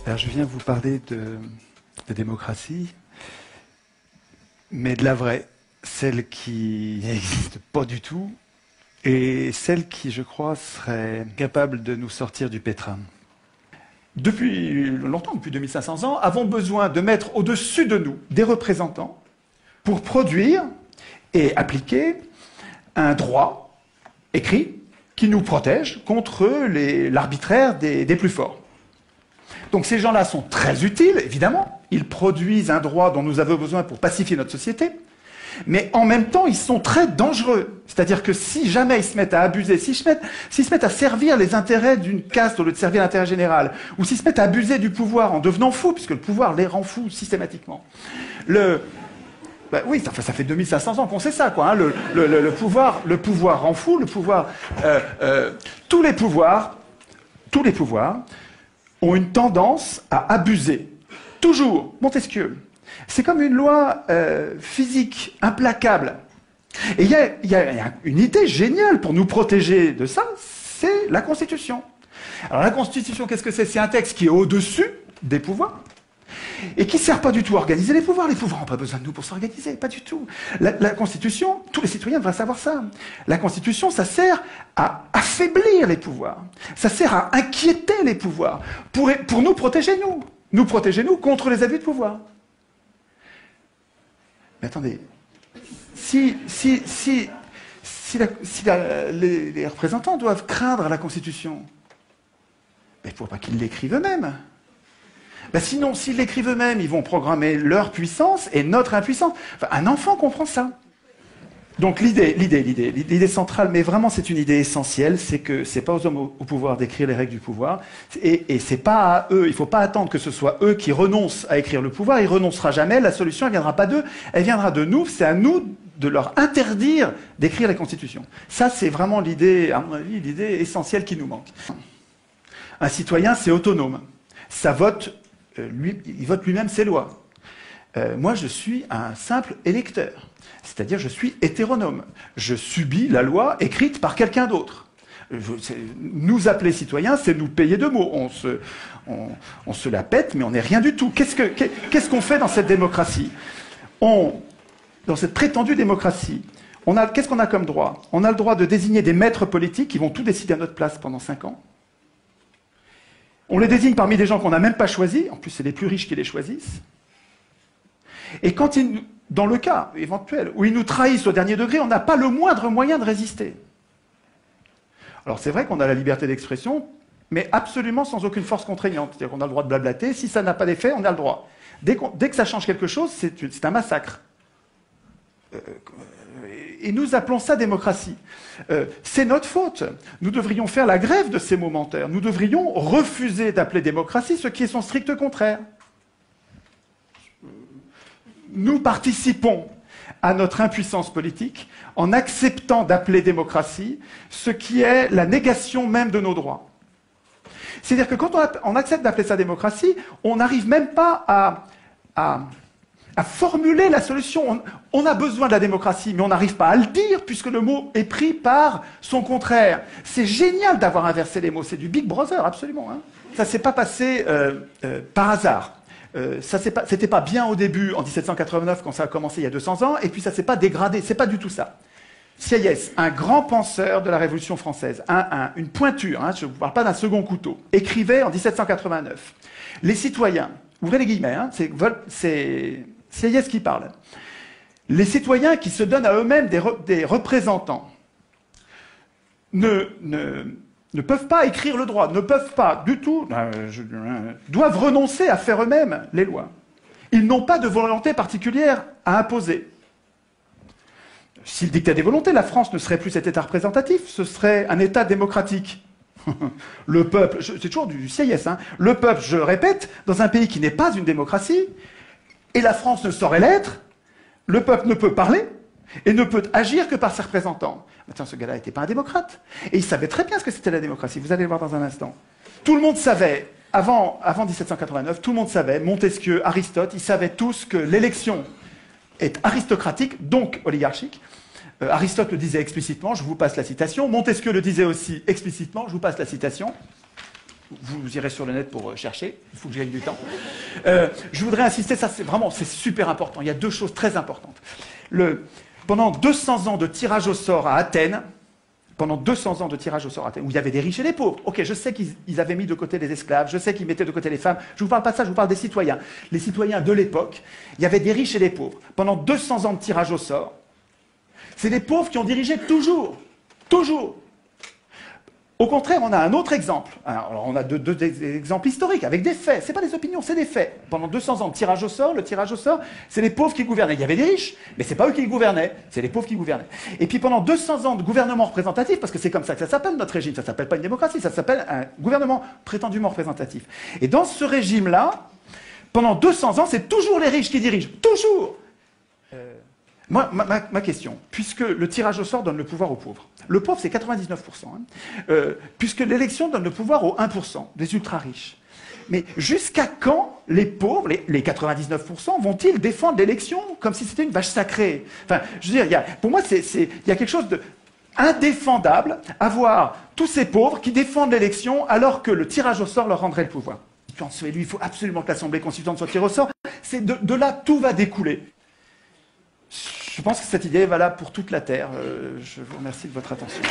Alors je viens vous parler de démocratie, mais de la vraie, celle qui n'existe pas du tout, et celle qui, je crois, serait capable de nous sortir du pétrin. Depuis longtemps, depuis 2500 ans, avons besoin de mettre au-dessus de nous des représentants pour produire et appliquer un droit écrit qui nous protège contre l'arbitraire des plus forts. Donc ces gens-là sont très utiles, évidemment. Ils produisent un droit dont nous avons besoin pour pacifier notre société. Mais en même temps, ils sont très dangereux. C'est-à-dire que si jamais ils se mettent à abuser, s'ils se mettent à servir les intérêts d'une caste au lieu de servir l'intérêt général, ou s'ils se mettent à abuser du pouvoir en devenant fous, puisque le pouvoir les rend fous systématiquement. Oui, ça fait 2500 ans qu'on sait ça, quoi. Hein. Le pouvoir rend fou, tous les pouvoirs ont une tendance à abuser. Toujours. Montesquieu. C'est comme une loi physique implacable. Et il y a une idée géniale pour nous protéger de ça, c'est la Constitution. Alors la Constitution, qu'est-ce que c'est? C'est un texte qui est au-dessus des pouvoirs et qui ne sert pas du tout à organiser les pouvoirs. Les pouvoirs n'ont pas besoin de nous pour s'organiser, pas du tout. La Constitution, tous les citoyens devraient savoir ça. La Constitution, ça sert à affaiblir les pouvoirs. Ça sert à inquiéter les pouvoirs pour nous protéger, nous. Nous protéger, nous, contre les abus de pouvoir. Mais attendez, si les représentants doivent craindre la Constitution, il ne faut pas qu'ils l'écrivent eux-mêmes. Sinon, s'ils l'écrivent eux-mêmes, ils vont programmer leur puissance et notre impuissance. Enfin, un enfant comprend ça. Donc l'idée centrale, mais vraiment c'est une idée essentielle, c'est que c'est pas aux hommes au pouvoir d'écrire les règles du pouvoir, et c'est pas à eux, il faut pas attendre que ce soit eux qui renoncent à écrire le pouvoir, ils renoncera jamais, la solution elle viendra pas d'eux, elle viendra de nous, c'est à nous de leur interdire d'écrire les constitutions. Ça c'est vraiment l'idée, à mon avis, l'idée essentielle qui nous manque. Un citoyen c'est autonome, ça vote, il vote lui-même ses lois. Moi je suis un simple électeur. C'est-à-dire, je suis hétéronome. Je subis la loi écrite par quelqu'un d'autre. Nous appeler citoyens, c'est nous payer de mots. On se la pète, mais on n'est rien du tout. Qu'est-ce qu'on fait dans cette démocratie? Dans cette prétendue démocratie, qu'est-ce qu'on a comme droit? On a le droit de désigner des maîtres politiques qui vont tout décider à notre place pendant 5 ans. On les désigne parmi des gens qu'on n'a même pas choisis. En plus, c'est les plus riches qui les choisissent. Et quand dans le cas éventuel où ils nous trahissent au dernier degré, on n'a pas le moindre moyen de résister. Alors c'est vrai qu'on a la liberté d'expression, mais absolument sans aucune force contraignante. C'est-à-dire qu'on a le droit de blablater, si ça n'a pas d'effet, on a le droit. Dès que ça change quelque chose, c'est un massacre. Et nous appelons ça démocratie. C'est notre faute. Nous devrions faire la grève de ces momentaires. Nous devrions refuser d'appeler démocratie ce qui est son strict contraire. Nous participons à notre impuissance politique en acceptant d'appeler démocratie ce qui est la négation même de nos droits. C'est-à-dire que quand on accepte d'appeler ça démocratie, on n'arrive même pas à formuler la solution. On a besoin de la démocratie, mais on n'arrive pas à le dire puisque le mot est pris par son contraire. C'est génial d'avoir inversé les mots, c'est du Big Brother, absolument. Hein. Ça ne s'est pas passé par hasard. C'était pas bien au début, en 1789, quand ça a commencé il y a 200 ans, et puis ça s'est pas dégradé, c'est pas du tout ça. Sieyès, un grand penseur de la Révolution française, une pointure, hein, je ne vous parle pas d'un second couteau, écrivait en 1789. Les citoyens, ouvrez les guillemets, hein, c'est Sieyès qui parle. Les citoyens qui se donnent à eux-mêmes des représentants ne peuvent pas écrire le droit, ne peuvent pas du tout, doivent renoncer à faire eux-mêmes les lois. Ils n'ont pas de volonté particulière à imposer. S'ils dictaient des volontés, la France ne serait plus cet État représentatif, ce serait un État démocratique. Le peuple, c'est toujours du Sieyès, hein, le peuple, je répète, dans un pays qui n'est pas une démocratie, et la France ne saurait l'être, le peuple ne peut parler, et ne peut agir que par ses représentants. Tiens, ce gars-là n'était pas un démocrate. Et il savait très bien ce que c'était la démocratie. Vous allez le voir dans un instant. Tout le monde savait, avant 1789, tout le monde savait, Montesquieu, Aristote, ils savaient tous que l'élection est aristocratique, donc oligarchique. Aristote le disait explicitement, je vous passe la citation. Montesquieu le disait aussi explicitement, je vous passe la citation. Vous irez sur le net pour chercher, il faut que je gagne du temps. Je voudrais insister, ça c'est super important. Il y a deux choses très importantes. Pendant 200 ans de tirage au sort à Athènes, où il y avait des riches et des pauvres. Ok, je sais qu'ils avaient mis de côté les esclaves, je sais qu'ils mettaient de côté les femmes. Je ne vous parle pas de ça, je vous parle des citoyens. Les citoyens de l'époque, il y avait des riches et des pauvres. Pendant 200 ans de tirage au sort, c'est les pauvres qui ont dirigé toujours. Toujours. Au contraire, on a un autre exemple. Alors, on a deux exemples historiques, avec des faits. Ce n'est pas des opinions, c'est des faits. Pendant 200 ans de tirage au sort, le tirage au sort, c'est les pauvres qui gouvernaient. Il y avait des riches, mais ce n'est pas eux qui gouvernaient, c'est les pauvres qui gouvernaient. Et puis pendant 200 ans de gouvernement représentatif, parce que c'est comme ça que ça s'appelle notre régime, ça ne s'appelle pas une démocratie, ça s'appelle un gouvernement prétendument représentatif. Et dans ce régime-là, pendant 200 ans, c'est toujours les riches qui dirigent. Toujours. Moi, ma question, puisque le tirage au sort donne le pouvoir aux pauvres, le pauvre c'est 99%, puisque l'élection donne le pouvoir aux 1%, des ultra-riches, mais jusqu'à quand les pauvres, les 99%, vont-ils défendre l'élection comme si c'était une vache sacrée? Enfin, je veux dire, pour moi, il y a quelque chose d'indéfendable à voir tous ces pauvres qui défendent l'élection alors que le tirage au sort leur rendrait le pouvoir. Lui, il faut absolument que l'Assemblée constituante soit tirée au sort. De là, tout va découler. Je pense que cette idée est valable pour toute la Terre. Je vous remercie de votre attention.